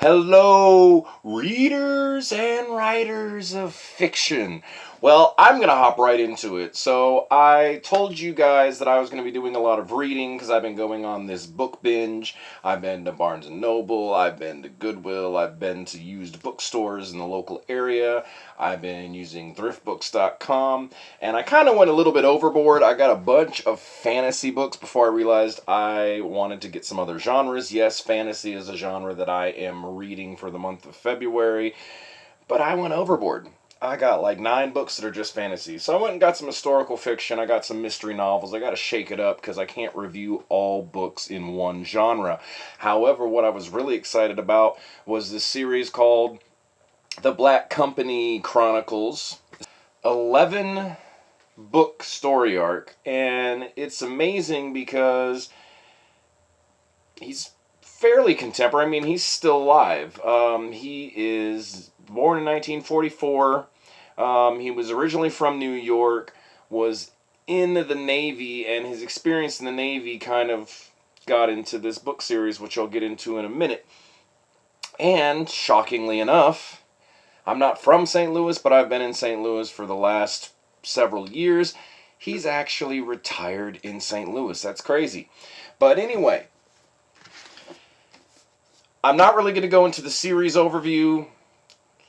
Hello, readers and writers of fiction. Well, I'm going to hop right into it. So, I told you guys that I was going to be doing a lot of reading because I've been going on this book binge. I've been to Barnes & Noble, I've been to Goodwill, I've been to used bookstores in the local area, I've been using thriftbooks.com, and I kind of went a little bit overboard. I got a bunch of fantasy books before I realized I wanted to get some other genres. Yes, fantasy is a genre that I am reading for the month of February, but I went overboard. I got like 9 books that are just fantasy. So I went and got some historical fiction. I got some mystery novels. I got to shake it up because I can't review all books in one genre. However, what I was really excited about was this series called The Black Company Chronicles. 11 book story arc. And it's amazing because he's fairly contemporary. I mean, he's still alive. He is born in 1944. He was originally from New York, was in the Navy, and his experience in the Navy kind of got into this book series, which I'll get into in a minute. And, shockingly enough, I'm not from St. Louis, but I've been in St. Louis for the last several years. He's actually retired in St. Louis. That's crazy. But anyway, I'm not really going to go into the series overview.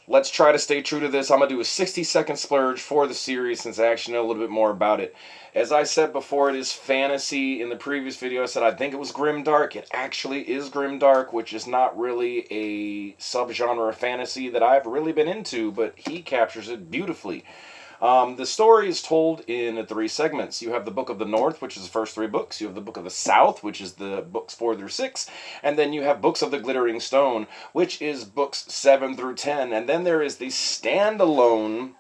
Let's try to stay true to this. I'm going to do a 60-second splurge for the series since I actually know a little bit more about it. As I said before, it is fantasy. In the previous video, I said I think it was grimdark. It actually is grimdark, which is not really a subgenre of fantasy that I've really been into, but he captures it beautifully. The story is told in 3 segments. You have the Book of the North, which is the first 3 books. You have the Book of the South, which is the books 4 through 6. And then you have Books of the Glittering Stone, which is books 7 through 10. And then there is the standalone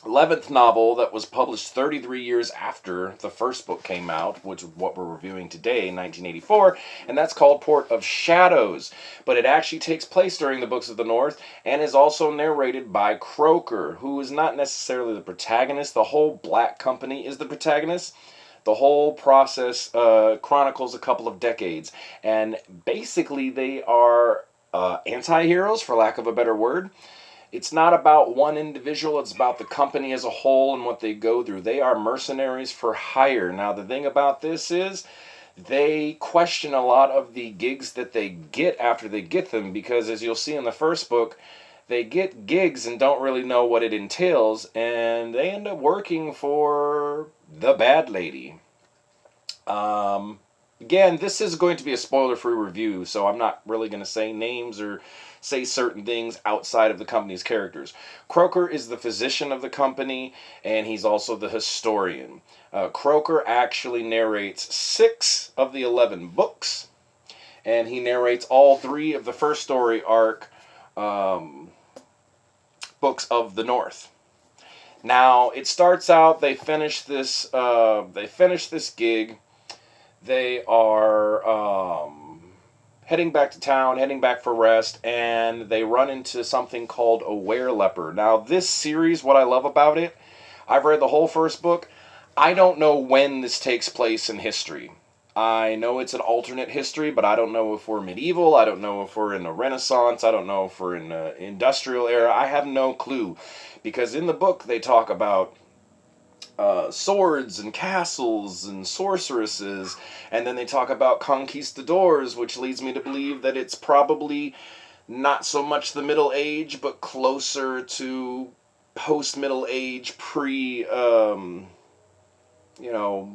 11th novel that was published 33 years after the first book came out, which is what we're reviewing today, 1984, and that's called Port of Shadows. But it actually takes place during the Books of the North and is also narrated by Croker, who is not necessarily the protagonist. The whole Black Company is the protagonist. The whole process chronicles a couple of decades, and basically they are anti-heroes, for lack of a better word. It's not about one individual, it's about the company as a whole and what they go through. They are mercenaries for hire. Now, the thing about this is they question a lot of the gigs that they get after they get them, because as you'll see in the first book, they get gigs and don't really know what it entails, and they end up working for the bad lady. Again, this is going to be a spoiler-free review, so I'm not really going to say names or say certain things outside of the company's characters. Croker is the physician of the company, and he's also the historian. Croker actually narrates 6 of the 11 books, and he narrates all 3 of the first story arc books of the North. Now, it starts out, they finish this gig. They are heading back to town, heading back for rest, and they run into something called a were-leper. Now, this series, what I love about it, I've read the whole first book. I don't know when this takes place in history. I know it's an alternate history, but I don't know if we're medieval. I don't know if we're in the Renaissance. I don't know if we're in the industrial era. I have no clue, because in the book they talk about swords and castles and sorceresses, and then they talk about conquistadors, which leads me to believe that it's probably not so much the Middle Age, but closer to post-Middle Age,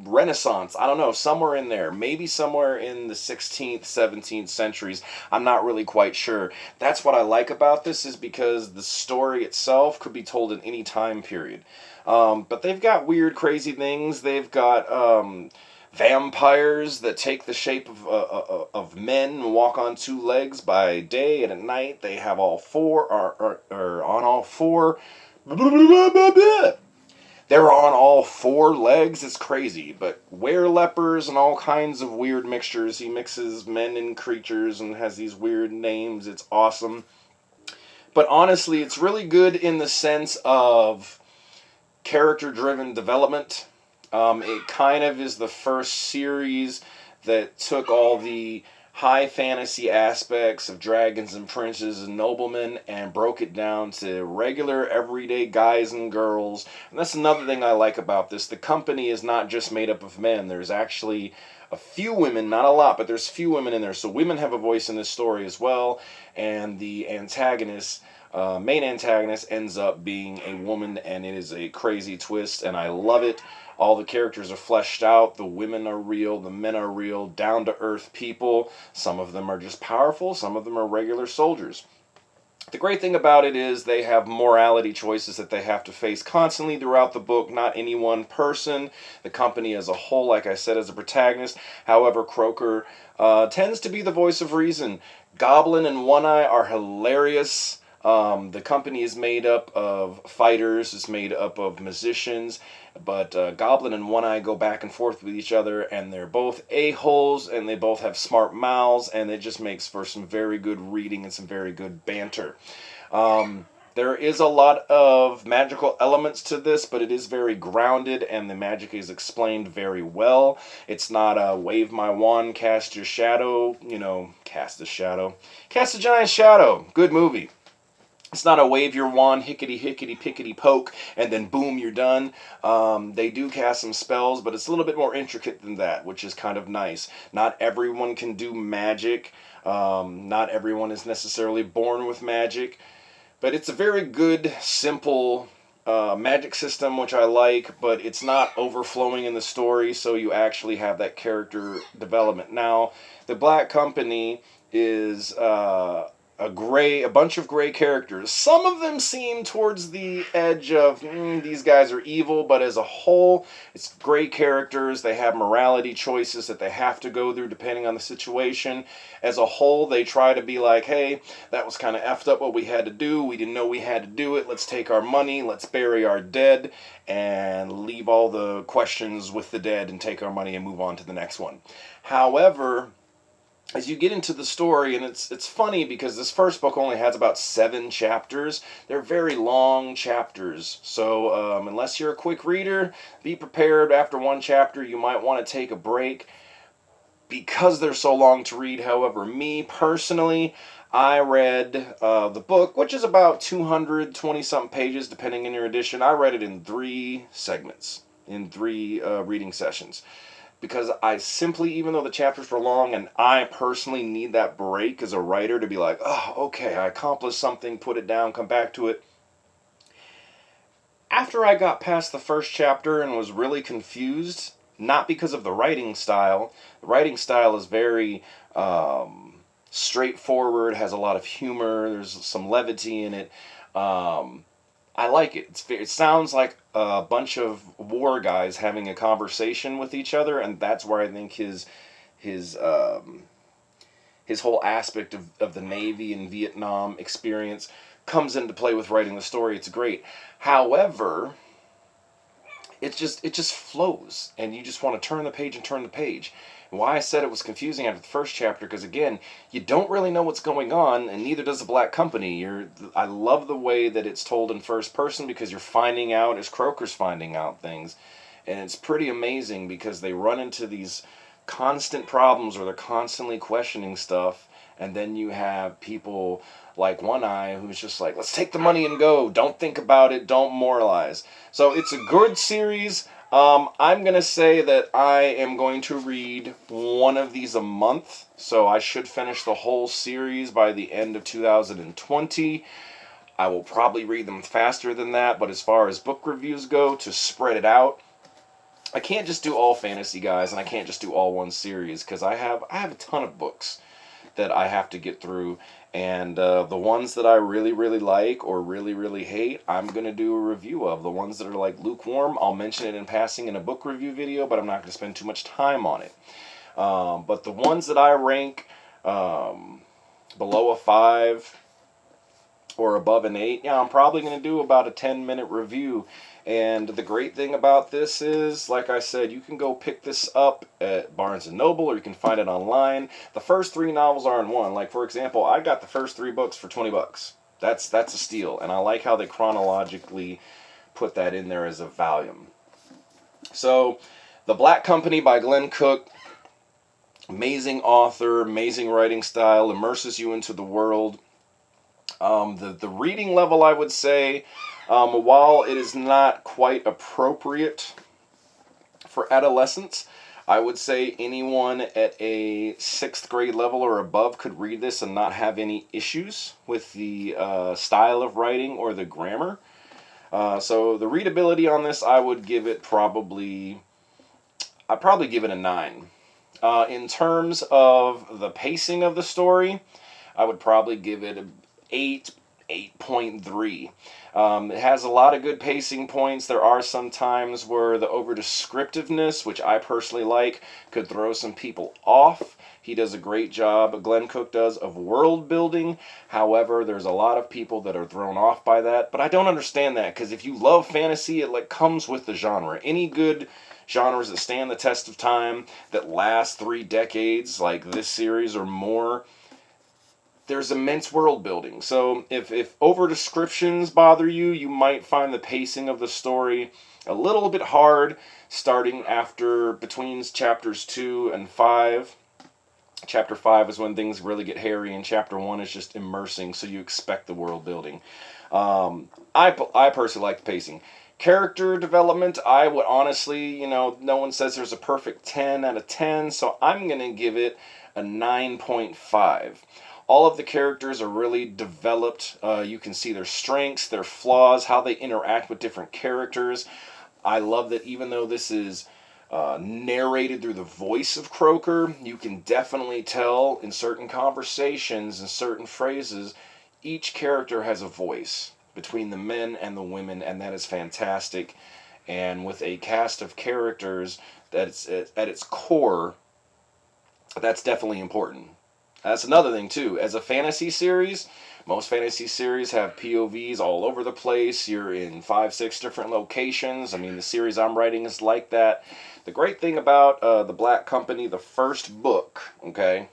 Renaissance. I don't know, somewhere in there. Maybe somewhere in the 16th, 17th centuries. I'm not really quite sure. That's what I like about this, is because the story itself could be told in any time period. But they've got weird, crazy things. They've got vampires that take the shape of men and walk on 2 legs by day, and at night they have all 4, or on all 4. They're on all 4 legs. It's crazy. But were-lepers and all kinds of weird mixtures. He mixes men and creatures and has these weird names. It's awesome. But honestly, it's really good in the sense of character-driven development. It kind of is the first series that took all the high fantasy aspects of dragons and princes and noblemen and broke it down to regular everyday guys and girls. And that's another thing I like about this. The company is not just made up of men. There's actually a few women, not a lot, but there's few women in there. So women have a voice in this story as well. And the antagonist, main antagonist, ends up being a woman, and it is a crazy twist, and I love it. All the characters are fleshed out. The women are real. The men are real. Down-to-earth people. Some of them are just powerful. Some of them are regular soldiers. The great thing about it is they have morality choices that they have to face constantly throughout the book. Not any one person. The company as a whole, like I said, as a protagonist. However, Croker tends to be the voice of reason. Goblin and One Eye are hilarious. The company is made up of fighters, it's made up of musicians, but Goblin and One Eye go back and forth with each other, and they're both a-holes, and they both have smart mouths, and it just makes for some very good reading and some very good banter. There is a lot of magical elements to this, but it is very grounded, and the magic is explained very well. It's not a wave my wand, cast your shadow, cast a shadow. Cast a giant shadow. Good movie. It's not a wave your wand, hickety poke, and then boom, you're done. They do cast some spells, but it's a little bit more intricate than that, which is kind of nice. Not everyone can do magic. Not everyone is necessarily born with magic. But it's a very good, simple magic system, which I like, but it's not overflowing in the story, so you actually have that character development. Now, the Black Company is a bunch of gray characters. Some of them seem towards the edge of, these guys are evil, but as a whole, it's gray characters. They have morality choices that they have to go through depending on the situation. As a whole, they try to be like, hey, that was kind of effed up what we had to do. We didn't know we had to do it. Let's take our money, let's bury our dead, and leave all the questions with the dead and take our money and move on to the next one. However, as you get into the story, and it's funny because this first book only has about 7 chapters. They're very long chapters, so unless you're a quick reader, be prepared. After one chapter, you might want to take a break because they're so long to read. However, me personally, I read the book, which is about 220-something pages, depending on your edition. I read it in 3 segments, in 3 reading sessions. Because I simply, even though the chapters were long, and I personally need that break as a writer to be like, oh, okay, I accomplished something, put it down, come back to it. After I got past the first chapter and was really confused, not because of the writing style is very straightforward, has a lot of humor, there's some levity in it. I like it. It sounds like a bunch of war guys having a conversation with each other, and that's where I think his whole aspect of the Navy and Vietnam experience comes into play with writing the story. It's great. However, it just flows, and you just want to turn the page and turn the page. Why I said it was confusing after the first chapter, because again, you don't really know what's going on, and neither does the Black Company. I love the way that it's told in first person, because you're finding out as Croker's finding out things, and it's pretty amazing because they run into these constant problems or they're constantly questioning stuff, and then you have people like One Eye who's just like, let's take the money and go, don't think about it, don't moralize. So it's a good series. I'm going to say that I am going to read one of these a month, so I should finish the whole series by the end of 2020. I will probably read them faster than that, but as far as book reviews go, to spread it out, I can't just do all fantasy, guys, and I can't just do all one series, because I have a ton of books that I have to get through, and the ones that I really, really like or really, really hate, I'm going to do a review of. The ones that are like lukewarm, I'll mention it in passing in a book review video, but I'm not going to spend too much time on it. But the ones that I rank below a 5 or above an 8, yeah, I'm probably going to do about a 10-minute review. And the great thing about this is, like I said, you can go pick this up at Barnes & Noble, or you can find it online. The first 3 novels are in one. Like, for example, I got the first 3 books for $20. That's a steal, and I like how they chronologically put that in there as a volume. So, The Black Company by Glen Cook. Amazing author, amazing writing style, immerses you into the world. The reading level, I would say, while it is not quite appropriate for adolescents, I would say anyone at a 6th grade level or above could read this and not have any issues with the style of writing or the grammar. So the readability on this, I would give it I'd probably give it a 9. In terms of the pacing of the story, I would probably give it an 8.3. It has a lot of good pacing points. There are some times where the over-descriptiveness, which I personally like, could throw some people off. He does a great job, Glen Cook does, of world building. However, there's a lot of people that are thrown off by that. But I don't understand that, because if you love fantasy, it comes with the genre. Any good genres that stand the test of time, that last 3 decades, like this series or more, there's immense world building. So if over descriptions bother you, you might find the pacing of the story a little bit hard, starting between chapters 2 and 5. Chapter 5 is when things really get hairy, and chapter 1 is just immersing, so you expect the world building. I personally like the pacing. Character development, I would honestly, no one says there's a perfect 10 out of 10, so I'm going to give it a 9.5. All of the characters are really developed. You can see their strengths, their flaws, how they interact with different characters. I love that even though this is narrated through the voice of Croker, you can definitely tell in certain conversations and certain phrases, each character has a voice between the men and the women, and that is fantastic. And with a cast of characters that's at its core, that's definitely important. That's another thing too. As a fantasy series, most fantasy series have POVs all over the place. You're in 5, 6 different locations. I mean, the series I'm writing is like that. The great thing about The Black Company, the first book, okay,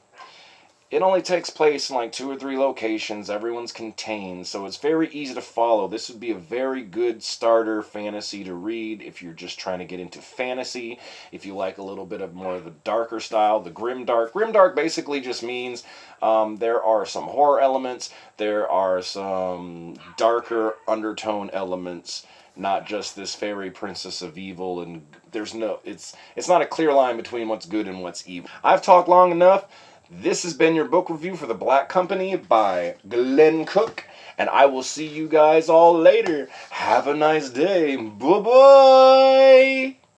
it only takes place in 2 or 3 locations. Everyone's contained, so it's very easy to follow. This would be a very good starter fantasy to read if you're just trying to get into fantasy. If you like a little bit of more of the darker style, the grimdark. Grimdark basically just means there are some horror elements, there are some darker undertone elements, not just this fairy princess of evil, and it's not a clear line between what's good and what's evil. I've talked long enough. This has been your book review for The Black Company by Glen Cook, and I will see you guys all later. Have a nice day. Bye-bye!